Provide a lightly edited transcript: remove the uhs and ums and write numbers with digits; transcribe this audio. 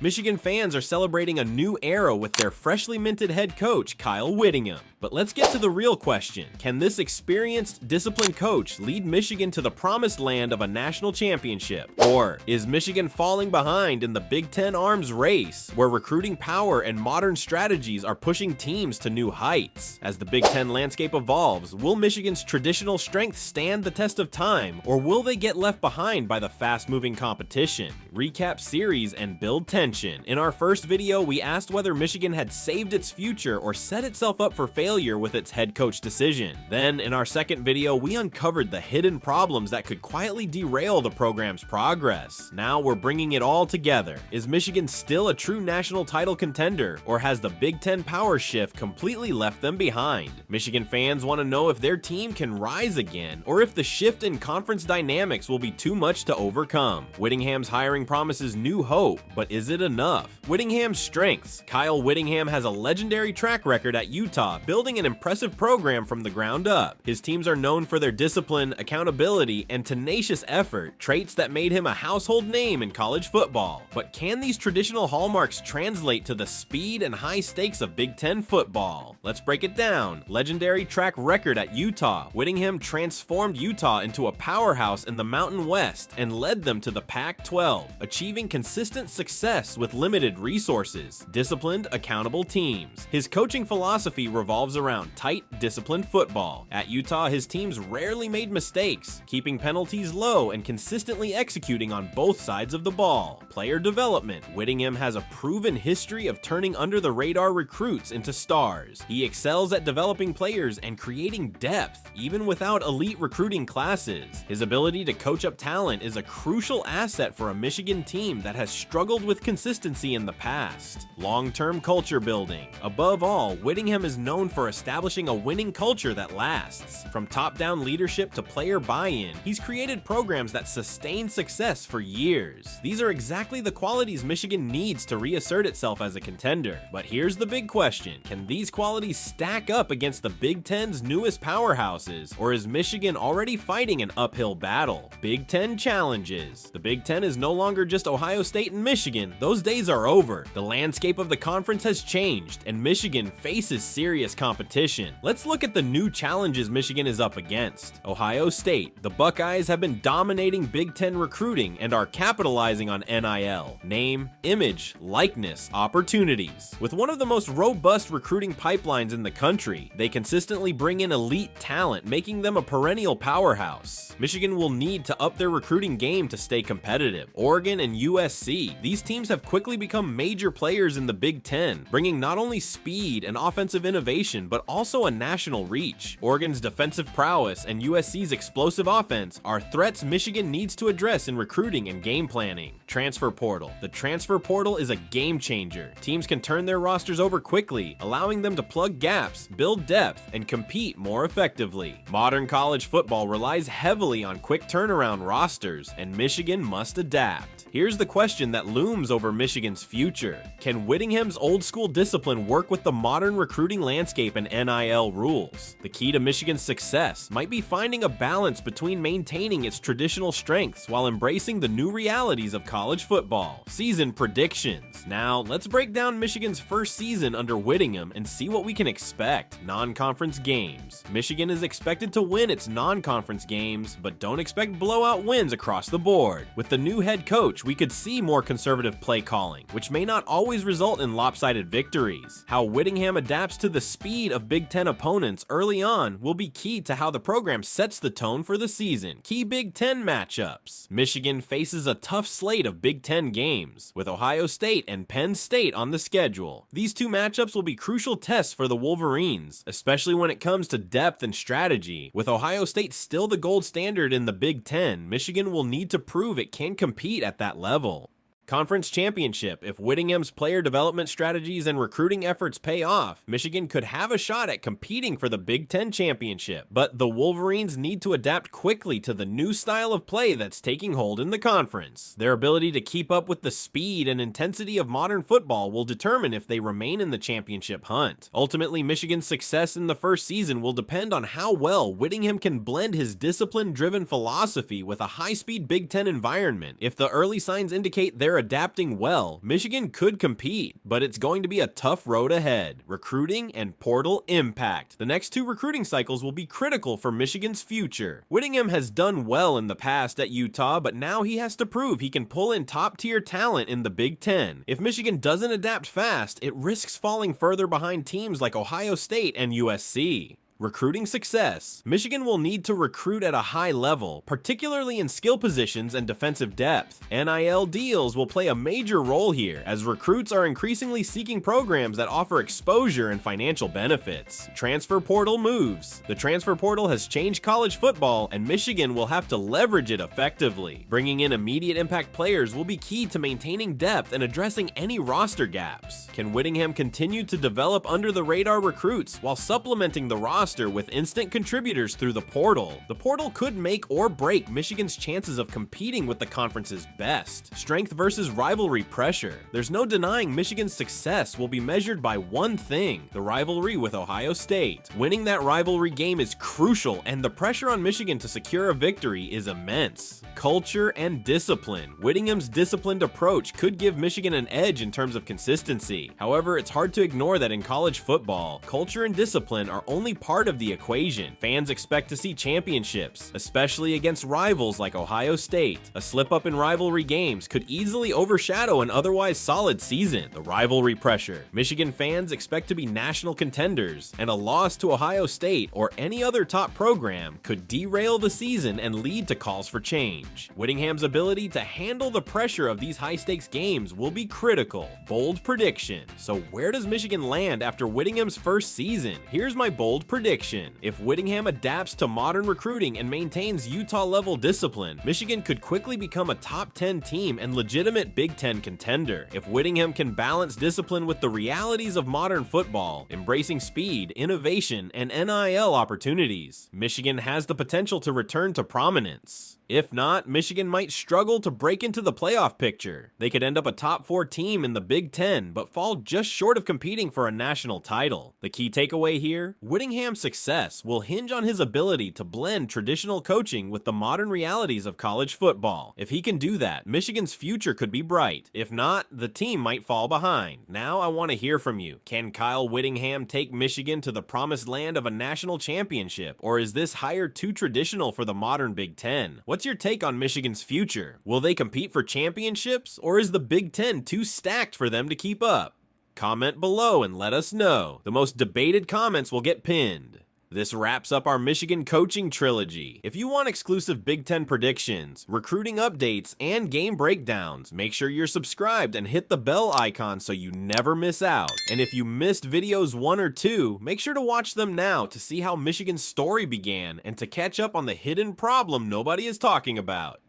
Michigan fans are celebrating a new era with their freshly minted head coach, Kyle Whittingham. But let's get to the real question. Can this experienced, disciplined coach lead Michigan to the promised land of a national championship? Or is Michigan falling behind in the Big Ten arms race, where recruiting power and modern strategies are pushing teams to new heights? As the Big Ten landscape evolves, will Michigan's traditional strength stand the test of time, or will they get left behind by the fast-moving competition? Recap series and build tension. In our first video, we asked whether Michigan had saved its future or set itself up for failure with its head coach decision. Then, in our second video, we uncovered the hidden problems that could quietly derail the program's progress. Now we're bringing it all together. Is Michigan still a true national title contender, or has the Big Ten power shift completely left them behind? Michigan fans want to know if their team can rise again, or if the shift in conference dynamics will be too much to overcome. Whittingham's hiring promises new hope, but is it enough? Whittingham's strengths. Kyle Whittingham has a legendary track record at Utah, building an impressive program from the ground up. His teams are known for their discipline, accountability, and tenacious effort, traits that made him a household name in college football. But can these traditional hallmarks translate to the speed and high stakes of Big Ten football? Let's break it down. Legendary track record at Utah. Whittingham transformed Utah into a powerhouse in the Mountain West and led them to the Pac-12, achieving consistent success with limited resources. Disciplined, accountable teams. His coaching philosophy revolves around tight, disciplined football. At Utah, his teams rarely made mistakes, keeping penalties low and consistently executing on both sides of the ball. Player development. Whittingham has a proven history of turning under-the-radar recruits into stars. He excels at developing players and creating depth, even without elite recruiting classes. His ability to coach up talent is a crucial asset for a Michigan team that has struggled with consistency in the past. Long-term culture building. Above all, Whittingham is known for establishing a winning culture that lasts. From top-down leadership to player buy-in, he's created programs that sustain success for years. These are exactly the qualities Michigan needs to reassert itself as a contender. But here's the big question. Can these qualities stack up against the Big Ten's newest powerhouses, or is Michigan already fighting an uphill battle? Big Ten challenges. The Big Ten is no longer just Ohio State and Michigan. Those days are over. The landscape of the conference has changed, and Michigan faces serious competition. Let's look at the new challenges Michigan is up against. Ohio State. The Buckeyes have been dominating Big Ten recruiting and are capitalizing on NIL. Name, image, likeness, opportunities. With one of the most robust recruiting pipelines in the country, they consistently bring in elite talent, making them a perennial powerhouse. Michigan will need to up their recruiting game to stay competitive. Oregon and USC. These teams have quickly become major players in the Big Ten, bringing not only speed and offensive innovation, but also a national reach. Oregon's defensive prowess and USC's explosive offense are threats Michigan needs to address in recruiting and game planning. Transfer portal. The transfer portal is a game changer. Teams can turn their rosters over quickly, allowing them to plug gaps, build depth, and compete more effectively. Modern college football relies heavily on quick turnaround rosters, and Michigan must adapt. Here's the question that looms over Michigan's future. Can Whittingham's old-school discipline work with the modern recruiting landscape and NIL rules? The key to Michigan's success might be finding a balance between maintaining its traditional strengths while embracing the new realities of college football. Season predictions. Now, let's break down Michigan's first season under Whittingham and see what we can expect. Non-conference games. Michigan is expected to win its non-conference games, but don't expect blowout wins across the board. With the new head coach, we could see more conservative play calling, which may not always result in lopsided victories. How Whittingham adapts to the speed of Big Ten opponents early on will be key to how the program sets the tone for the season. Key Big Ten matchups. Michigan faces a tough slate of Big Ten games, with Ohio State and Penn State on the schedule. These two matchups will be crucial tests for the Wolverines, especially when it comes to depth and strategy. With Ohio State still the gold standard in the Big Ten, Michigan will need to prove it can compete at that level. Conference championship. If Whittingham's player development strategies and recruiting efforts pay off, Michigan could have a shot at competing for the Big Ten championship. But the Wolverines need to adapt quickly to the new style of play that's taking hold in the conference. Their ability to keep up with the speed and intensity of modern football will determine if they remain in the championship hunt. Ultimately, Michigan's success in the first season will depend on how well Whittingham can blend his discipline-driven philosophy with a high-speed Big Ten environment. If the early signs indicate they're they're adapting well, Michigan could compete, but it's going to be a tough road ahead. Recruiting and portal impact. The next 2 recruiting cycles will be critical for Michigan's future. Whittingham has done well in the past at Utah, but now he has to prove he can pull in top-tier talent in the Big Ten. If Michigan doesn't adapt fast, it risks falling further behind teams like Ohio State and USC. Recruiting success. Michigan will need to recruit at a high level, particularly in skill positions and defensive depth. NIL deals will play a major role here, as recruits are increasingly seeking programs that offer exposure and financial benefits. Transfer portal moves. The transfer portal has changed college football, and Michigan will have to leverage it effectively. Bringing in immediate impact players will be key to maintaining depth and addressing any roster gaps. Can Whittingham continue to develop under-the-radar recruits while supplementing the roster with instant contributors through the portal? The portal could make or break Michigan's chances of competing with the conference's best. Strength versus rivalry pressure. There's no denying Michigan's success will be measured by one thing: the rivalry with Ohio State. Winning that rivalry game is crucial, and the pressure on Michigan to secure a victory is immense. Culture and discipline. Whittingham's disciplined approach could give Michigan an edge in terms of consistency. However, it's hard to ignore that in college football, culture and discipline are only part of the equation. Fans expect to see championships, especially against rivals like Ohio State. A slip-up in rivalry games could easily overshadow an otherwise solid season. The rivalry pressure. Michigan fans expect to be national contenders, and a loss to Ohio State or any other top program could derail the season and lead to calls for change. Whittingham's ability to handle the pressure of these high-stakes games will be critical. Bold prediction. So where does Michigan land after Whittingham's first season? Here's my bold prediction. If Whittingham adapts to modern recruiting and maintains Utah-level discipline, Michigan could quickly become a top 10 team and legitimate Big Ten contender. If Whittingham can balance discipline with the realities of modern football, embracing speed, innovation, and NIL opportunities, Michigan has the potential to return to prominence. If not, Michigan might struggle to break into the playoff picture. They could end up a top 4 team in the Big Ten, but fall just short of competing for a national title. The key takeaway here: Whittingham's success will hinge on his ability to blend traditional coaching with the modern realities of college football. If he can do that, Michigan's future could be bright. If not, the team might fall behind. Now I want to hear from you. Can Kyle Whittingham take Michigan to the promised land of a national championship, or is this hire too traditional for the modern Big Ten? What's your take on Michigan's future? Will they compete for championships, or is the Big Ten too stacked for them to keep up? Comment below and let us know. The most debated comments will get pinned. This wraps up our Michigan coaching trilogy. If you want exclusive Big Ten predictions, recruiting updates, and game breakdowns, make sure you're subscribed and hit the bell icon so you never miss out. And if you missed videos 1 or 2, make sure to watch them now to see how Michigan's story began and to catch up on the hidden problem nobody is talking about.